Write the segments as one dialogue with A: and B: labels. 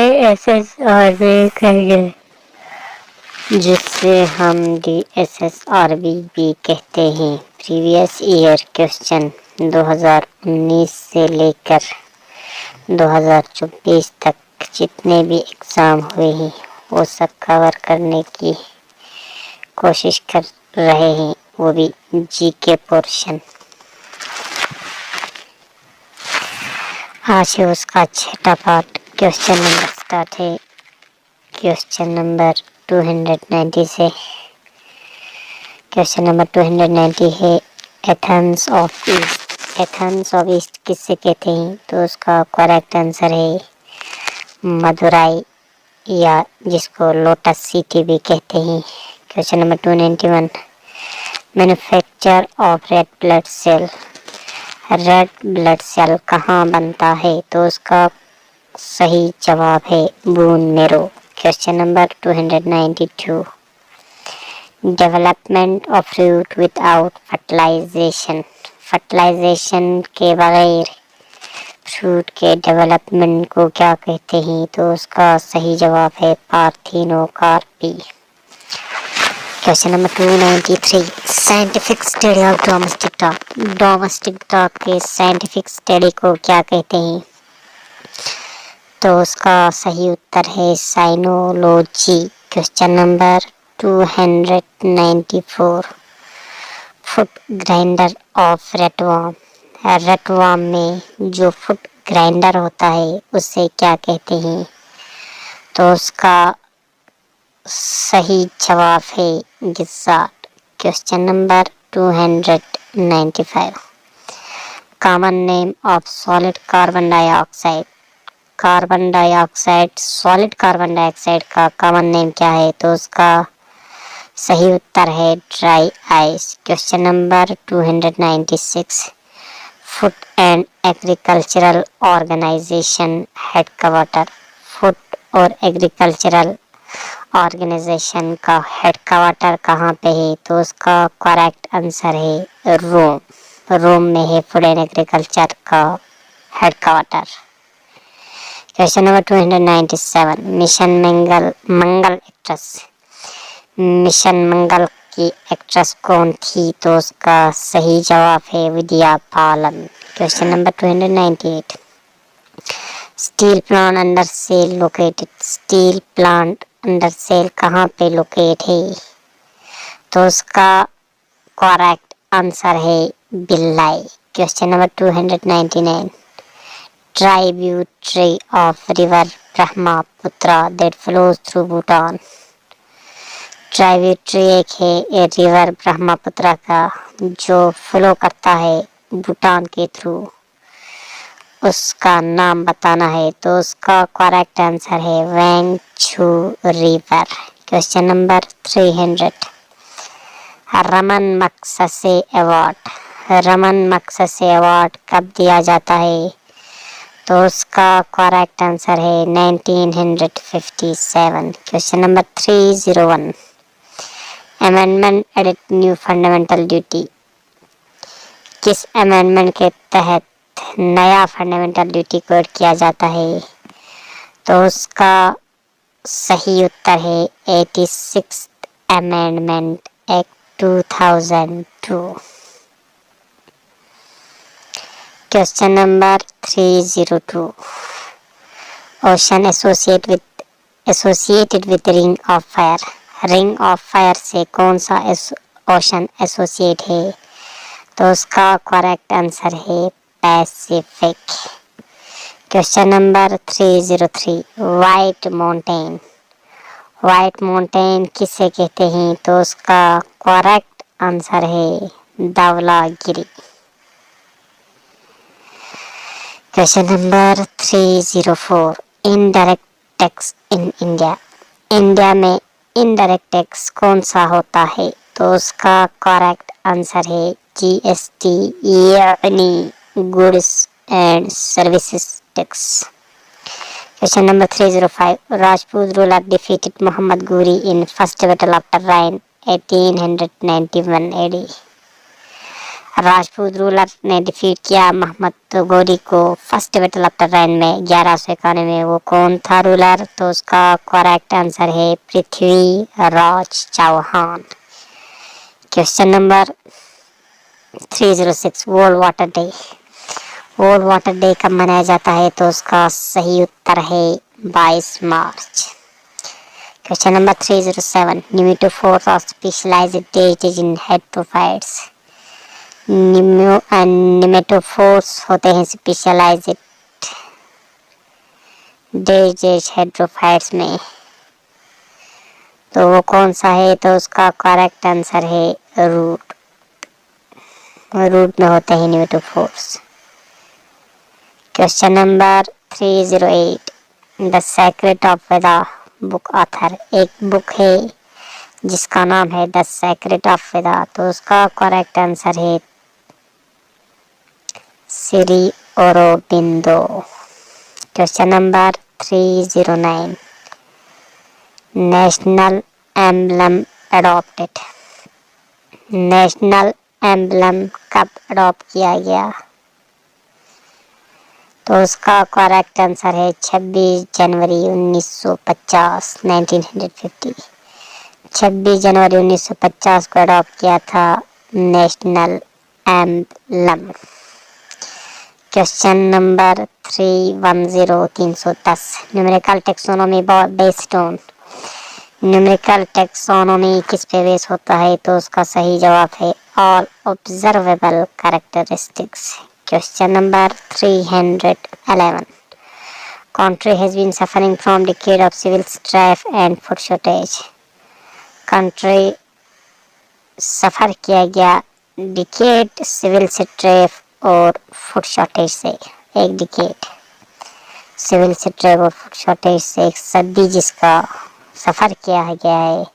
A: DSSRB कहेंगे, जिससे हम DSSRB भी कहते हैं। प्रीवियस ईयर क्वेश्चन 2019 से लेकर 2024 तक जितने भी एग्ज़ाम हुए हैं वो सब कवर करने की कोशिश कर रहे हैं, वो भी जीके पोर्शन। आज उसका छठा पार्ट क्वेश्चन नंबर स्टार्ट है। क्वेश्चन नंबर 290 से। क्वेश्चन नंबर 290 है Athens of east. Athens of east किससे कहते हैं? तो उसका करेक्ट आंसर है मदुराई, या जिसको लोटस सिटी भी कहते हैं। Question number 291 manufacture of red blood cell. Red blood cell कहाँ बनता है? तो उसका सही जवाब है bone marrow. Question number 292 development of fruit without fertilisation. Fertilisation के बगैर फ्रूट के डेवलपमेंट को क्या कहते हैं? तो उसका सही जवाब है parthenocarpy. Question number 293 scientific study of domestic dog. Domestic dog के साइंटिफिक स्टडी को क्या कहते हैं? तो उसका सही उत्तर है cynology. Question number 294 food grinder of earthworm. Earthworm में जो फुट ग्राइंडर होता है उसे क्या कहते हैं? तो उसका सही जवाब है gizzard. Question number 295 common name of solid carbon dioxide. Carbon dioxide, solid carbon dioxide का कॉमन नेम क्या है? तो उसका सही उत्तर है dry ice. Question number 296 food and agricultural organisation headquarter. Food और एग्रीकल्चरल ऑर्गेनाइजेशन का हेडक्वार्टर कहाँ पे है? तो उसका करेक्ट आंसर है रोम। रोम में है फूड एंड एग्रीकल्चर का headquarter. Question number 297 mission Mangal actress. Mission Mangal की एक्ट्रेस कौन थी? तो उसका सही जवाब है Vidya Balan. Question number 298 steel plant under SAIL located. Steel plant under SAIL कहाँ पे लोकेट है? तो उसका करेक्ट आंसर है Bhilai. Question number 299 tributary of river Brahmaputra that flows through Bhutan. Tributary एक है रिवर ब्रह्मपुत्र का जो फ्लो करता है भूटान के थ्रू, उसका नाम बताना है। तो उसका करेक्ट आंसर है Wangchu river. Question number 300 Ramon Magsaysay award. Ramon Magsaysay award कब दिया जाता है? तो उसका करेक्ट आंसर है 1957। Question number 301 amendment edit new fundamental duty. किस अमेंडमेंट के तहत नया फंडामेंटल ड्यूटी को ऐड किया जाता है? तो उसका सही उत्तर है 86th amendment act 2002। Question number 302 ocean associated with ring of fire. Ring of fire से कौन सा ओशन एसोसिएट है? तो उसका करेक्ट आंसर है Pacific. Question number 303 white mountain. White mountain किसे कहते हैं? तो उसका करेक्ट आंसर है Dhaulagiri. Question number 304 indirect tax in India. India में इनडायरेक्ट टैक्स कौन सा होता है? तो उसका करेक्ट आंसर है जीएसटी, यानी goods and services tax. Question number 305 Rajput ruler defeated Mohammad Ghori in first battle after राइन 1891 AD। राजपूत रूलर ने डिफीट किया मोहम्मद गोरी को फर्स्ट बैटल ऑफ टर्राइन में 1191 में। वो कौन था रूलर? तो उसका करेक्ट आंसर है Prithvi Raj Chauhan. Question number 306 world water day. World water day कब मनाया जाता है? तो उसका सही उत्तर है 22 March. Question number 307 nematophores are specialized disease in heterophytes. Nematophores होते हैं स्पेशलाइज्ड डिजीज हेटेरोफाइट्स में। तो वो कौन सा है? तो उसका करेक्ट आंसर है रूट। रूट में होते हैं nematophores. Question number 308 the secret of Veda book author. एक बुक है जिसका नाम है द सेक्रेट ऑफ वेदा। तो उसका करेक्ट आंसर है Shri Aurobindo. Question number 309 national emblem adopted. National emblem कब अडॉप्ट किया गया? तो उसका करेक्ट आंसर है 26 जनवरी 1950 1950। 26 जनवरी 1950 को अडॉप्ट किया था national emblem. Question number 310 numerical taxonomy based on. Numerical taxonomy किस पे बेस होता है? तो उसका सही जवाब है all observable characteristics. Question number 311 country has been suffering from decade of civil strife and food shortage. Country सफर किया गया डिकेड सिविल स्ट्राइफ और फूड शॉर्टेज से। एक डिकेड सिविल स्ट्राइफ और फूड शॉर्टेज से एक सदी जिसका सफर किया गया है,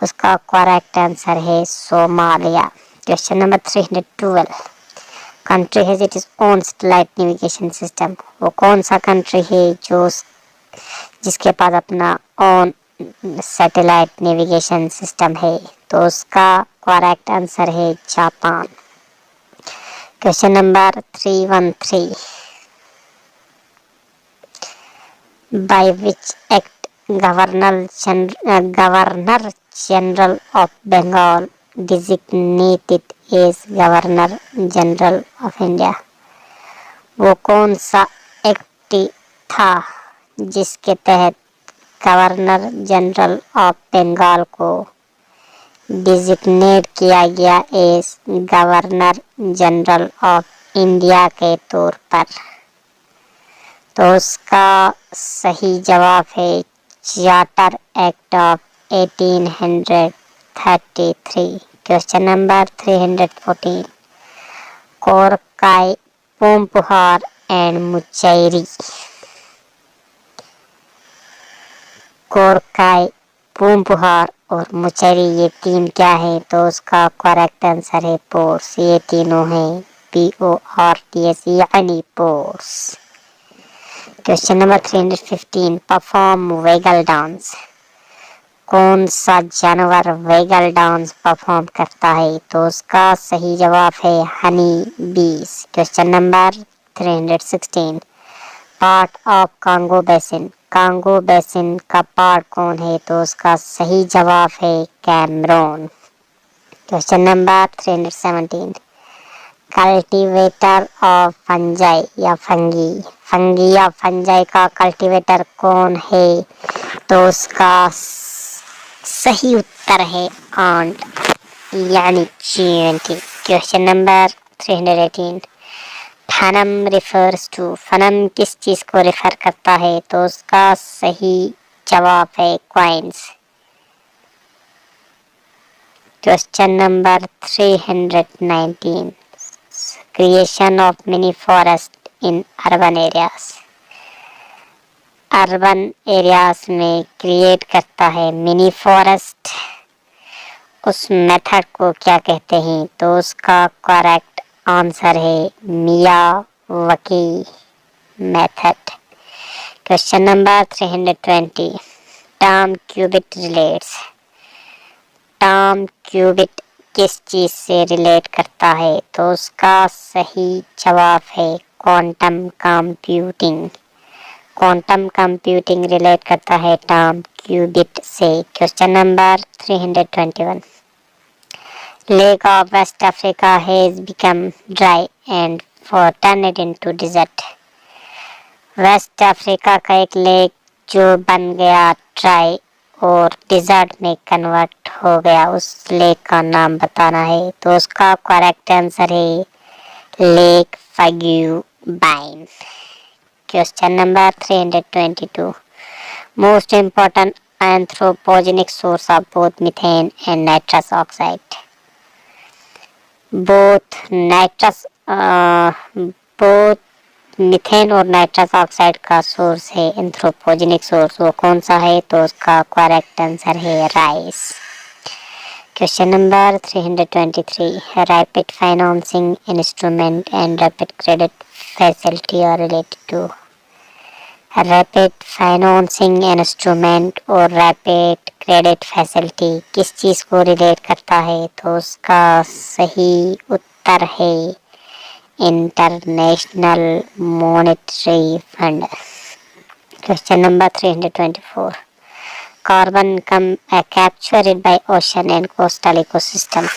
A: उसका करेक्ट आंसर है सोमालिया। क्वेश्चन नंबर 312 कंट्री है it is own satellite navigation system. वो कौन सा कंट्री है जो जिसके पास अपना ओन सैटेलाइट नेविगेशन सिस्टम है? तो उसका करेक्ट आंसर है Japan. Question number 313 by which act governor general of Bengal designated as governor general of India. वो कौन सा एक्ट था जिसके तहत गवर्नर जनरल ऑफ बंगाल को डिजिग्नेट किया गया as governor general of India के तौर पर? तो उसका सही जवाब है charter act of 1833। Question number 314 Korkai Poompuhar and Muchiri. Korkai Poompuhar और मुचैरी ये तीन क्या है? तो उसका करेक्ट आंसर है पोर्स। ये तीनों हैं PORTS यानी pores. Question number 315 perform vagal dance. कौन सा जानवर वैगल डांस परफॉर्म करता है? तो उसका सही जवाब है honey bees. Question number 316 part of Congo basin. Congo basin का पार्ट कौन है? तो उसका सही जवाब है Cameroon. Question number 317 cultivator of fungi या फंगी। फंगी या फंजाई का कल्टीवेटर कौन है? तो उसका सही उत्तर है आंट यानी चींटी। Question number 318 fanam refers to. Fanam किस चीज को रेफर करता है? तो उसका सही जवाब है coins. Question number 319 creation of mini forest in urban areas. Urban areas में क्रिएट करता है मिनी फॉरेस्ट, उस मेथड को क्या कहते हैं? तो उसका करेक्ट आंसर है Miyawaki method. Question number 320 term qubit relates. Term qubit किस चीज से रिलेट करता है? तो उसका सही जवाब है quantum computing. Quantum computing relate करता है टर्म क्यूबिट से। Question number 321। Lake of West Africa has become dry and turned into desert. West Africa का एक लेक जो बन गया ड्राई और डिजर्ट में कन्वर्ट हो गया, उस लेक का नाम बताना है। तो उसका करेक्ट आंसर है lake Faguibine. Question number 322। Most important anthropogenic source of both methane and nitrous oxide. Both methane और नाइट्रस ऑक्साइड का सोर्स है एंथ्रोपोजेनिक सोर्स, वो कौन सा है? तो उसका करेक्ट आंसर है rice. Question number 323। Rapid financing instrument and rapid credit facility are related to. Rapid financing instrument और रैपिड क्रेडिट फैसिलिटी किस चीज को रिलेट करता है? तो उसका सही उत्तर है international monetary fund. Question number 324। Carbon captured by ocean and coastal ecosystem.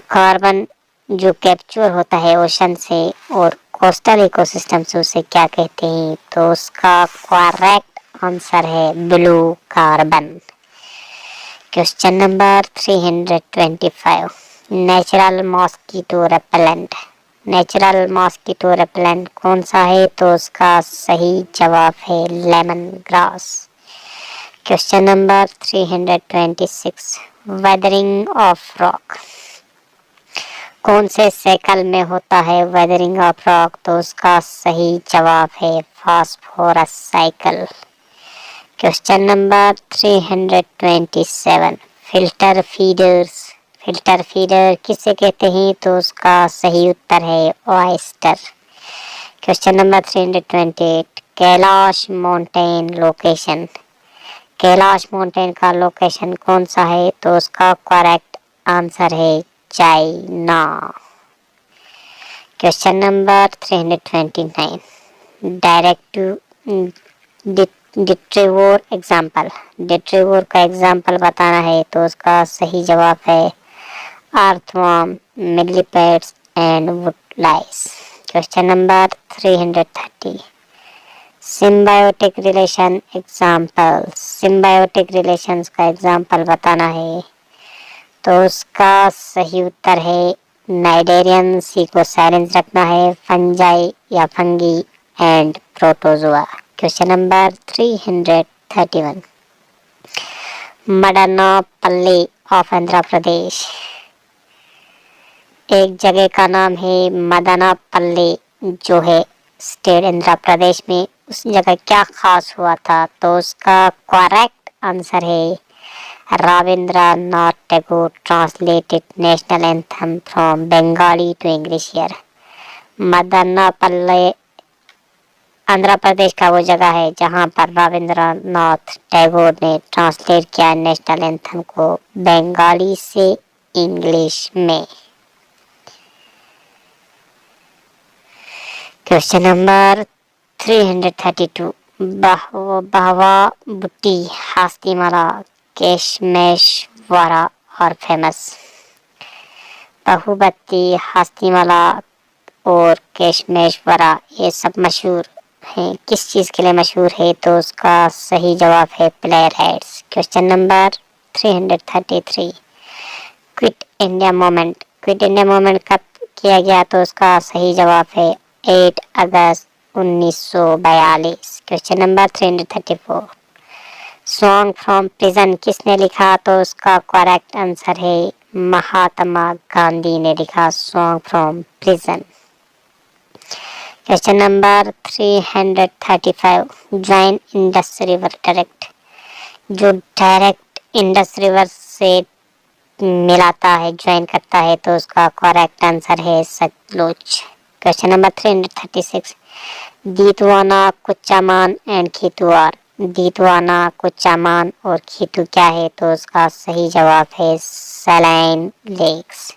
A: Carbon जो कैप्चर होता है ओशन से और कोस्टल इकोसिस्टम से, उसे क्या कहते हैं? तो उसका करेक्ट आंसर है blue carbon. Question number 325। Natural mosquito repellent. Natural mosquito repellent कौन सा है? तो उसका सही जवाब है lemon grass. Question number 326। Weathering of rock कौन से साइकिल में होता है? वेदरिंग ऑफ रॉक, तो उसका सही जवाब है phosphorus cycle. Question number 327। Filter feeders. Filter feeder किसे कहते हैं? तो उसका सही उत्तर है oyster. Question number 328। Kailash mountain location. Kailash mountain का लोकेशन कौन सा है? तो उसका करेक्ट आंसर है China. Question number 329। Direct detritivore example. Detritivore का एग्जाम्पल बताना है, तो उसका सही जवाब है earthworm, millipedes and woodlice. Question number 330। Symbiotic relation example. Symbiotic relations का एग्जाम्पल बताना है, तो उसका सही उत्तर है नाइडेरियन, सी को साइलेंस रखना है, फंजाई या fungi and protozoa. Question number 331। Madanapalle of Andhra Pradesh. एक जगह का नाम है मदनपल्ली जो है स्टेट आंध्र प्रदेश में। उस जगह क्या खास हुआ था? तो उसका करेक्ट आंसर है Rabindranath Tagore translated national anthem from Bengali to English here. Madanapalle Andhra Pradesh का वो जगह है जहाँ पर रविंद्रनाथ टैगोर ने ट्रांसलेट किया नेशनल एंथम को बंगाली से इंग्लिश में। Question number 332। बहवा बुट्टी हास्तीमाला केशमेश्वरा और फेमस। बहुबत्ती, हास्तीमाला और केशमेश्वरा ये सब मशहूर हैं। किस चीज़ के लिए मशहूर है? तो उसका सही जवाब है playwrights. Question number 333। Quit India movement. Quit India movement कब किया गया? तो उसका सही जवाब है 8 अगस्त 1942। Question number 334। Song from prison किसने लिखा? तो उसका करेक्ट आंसर है महात्मा गांधी ने लिखा song from prison. Question number 335। Join Indus river direct. जो डायरेक्ट इंडस रिवर से मिलाता है, ज्वाइन करता है, तो उसका करेक्ट आंसर है Sutlej. Question number 336। Didwana, Kuchaman and खितुआर दीतवाना, कुचामान और खीतू क्या है? तो उसका सही जवाब है saline lakes.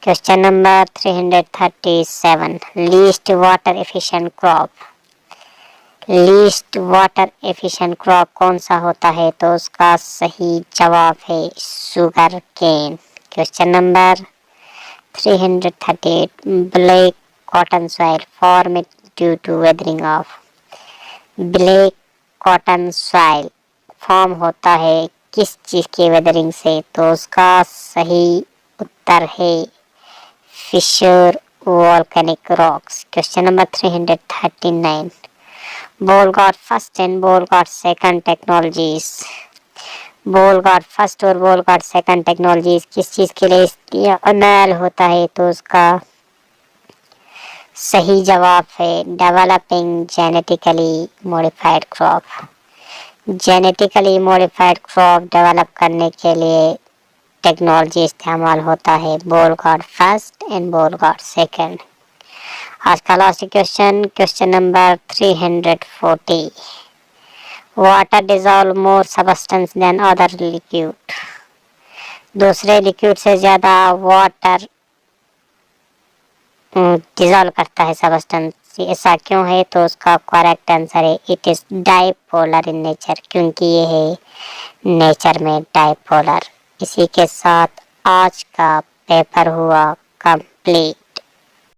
A: Question number 337, least water efficient crop. Least water efficient crop कौन सा होता है? तो उसका सही जवाब है sugar cane. Question number 338, black cotton soil formed due to weathering of. Black cotton soil form होता है किस चीज की वेदरिंग से? तो उसका सही उत्तर है fissure volcanic rocks. Question number 339, Bollgard first and Bollgard second technologies. Bollgard first और बोल गॉड सेकंड टेक्नोलॉजीज किस चीज के लिए इस्तेमाल होता है? तो उसका सही जवाब है developing genetically modified crop. Genetically modified crop develop करने के लिए टेक्नोलॉजी इस्तेमाल होता है Bollgard first and Bollgard second. आज का last question, question number 340, water dissolve more substance than other liquid. दूसरे लिक्विड से ज्यादा वाटर डिजॉल्व करता है सबस्टेंस, ऐसा क्यों है? तो उसका करेक्ट आंसर है it is dipolar in nature, क्योंकि ये है नेचर में डाइपोलर। इसी के साथ आज का पेपर हुआ कंप्लीट।